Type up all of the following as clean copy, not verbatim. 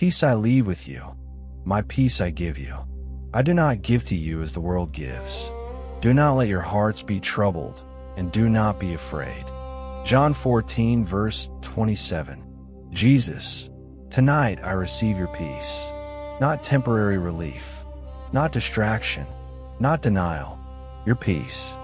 Peace I leave with you, my peace I give you. I do not give to you as the world gives. Do not let your hearts be troubled, and do not be afraid. John 14, verse 27. Jesus, tonight I receive your peace, not temporary relief, not distraction, not denial, your peace.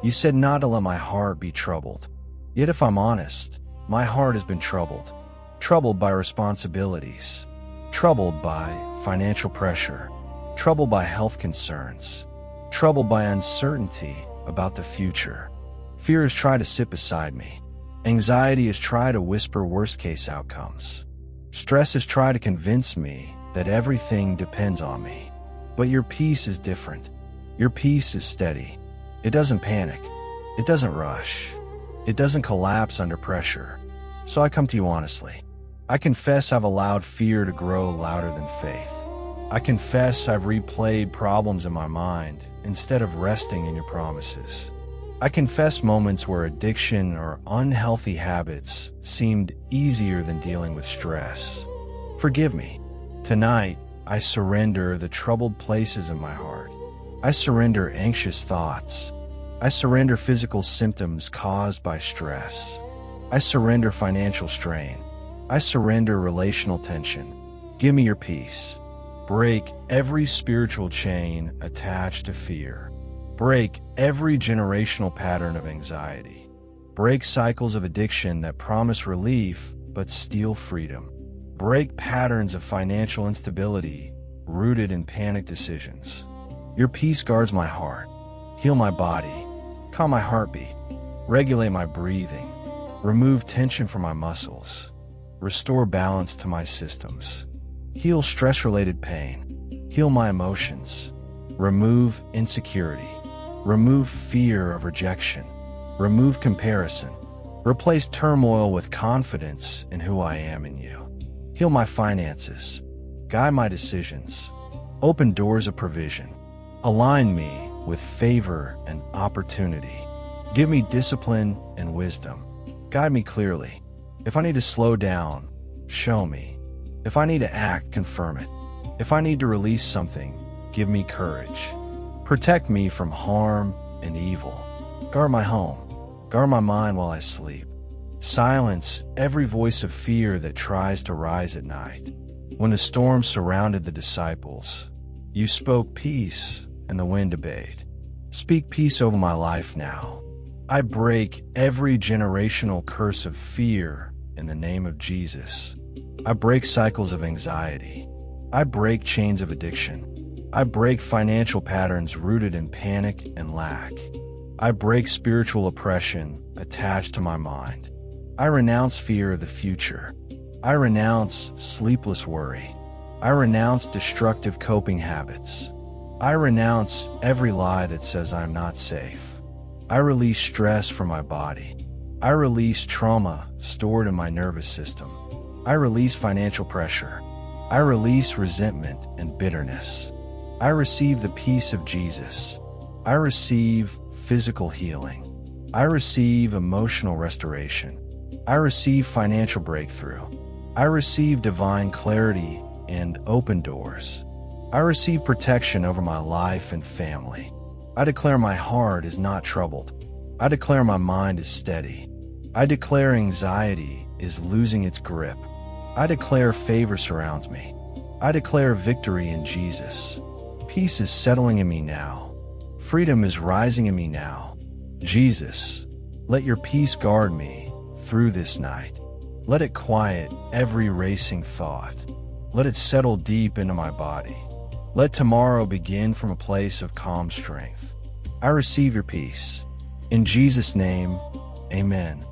You said not to let my heart be troubled. Yet if I'm honest, my heart has been troubled. Troubled by responsibilities, troubled by financial pressure, troubled by health concerns, troubled by uncertainty about the future. Fear has tried to sit beside me. Anxiety has tried to whisper worst-case outcomes. Stress has tried to convince me that everything depends on me. But your peace is different. Your peace is steady. It doesn't panic. It doesn't rush. It doesn't collapse under pressure. So I come to you honestly. I confess I've allowed fear to grow louder than faith. I confess I've replayed problems in my mind instead of resting in your promises. I confess moments where addiction or unhealthy habits seemed easier than dealing with stress. Forgive me. Tonight, I surrender the troubled places in my heart. I surrender anxious thoughts. I surrender physical symptoms caused by stress. I surrender financial strain. I surrender relational tension. Give me your peace. Break every spiritual chain attached to fear. Break every generational pattern of anxiety. Break cycles of addiction that promise relief but steal freedom. Break patterns of financial instability rooted in panic decisions. Your peace guards my heart. Heal my body. Calm my heartbeat. Regulate my breathing. Remove tension from my muscles. Restore balance to my systems. Heal stress-related pain. Heal my emotions. Remove insecurity. Remove fear of rejection. Remove comparison. Replace turmoil with confidence in who I am in you. Heal my finances. Guide my decisions. Open doors of provision. Align me with favor and opportunity. Give me discipline and wisdom. Guide me clearly. If I need to slow down, show me. If I need to act, confirm it. If I need to release something, give me courage. Protect me from harm and evil. Guard my home. Guard my mind while I sleep. Silence every voice of fear that tries to rise at night. When the storm surrounded the disciples, you spoke peace and the wind obeyed. Speak peace over my life now. I break every generational curse of fear in the name of Jesus. I break cycles of anxiety. I break chains of addiction. I break financial patterns rooted in panic and lack. I break spiritual oppression attached to my mind. I renounce fear of the future. I renounce sleepless worry. I renounce destructive coping habits. I renounce every lie that says I'm not safe. I release stress from my body. I release trauma stored in my nervous system. I release financial pressure. I release resentment and bitterness. I receive the peace of Jesus. I receive physical healing. I receive emotional restoration. I receive financial breakthrough. I receive divine clarity and open doors. I receive protection over my life and family. I declare my heart is not troubled. I declare my mind is steady. I declare anxiety is losing its grip. I declare favor surrounds me. I declare victory in Jesus. Peace is settling in me now. Freedom is rising in me now. Jesus, let your peace guard me through this night. Let it quiet every racing thought. Let it settle deep into my body. Let tomorrow begin from a place of calm strength. I receive your peace. In Jesus' name, amen.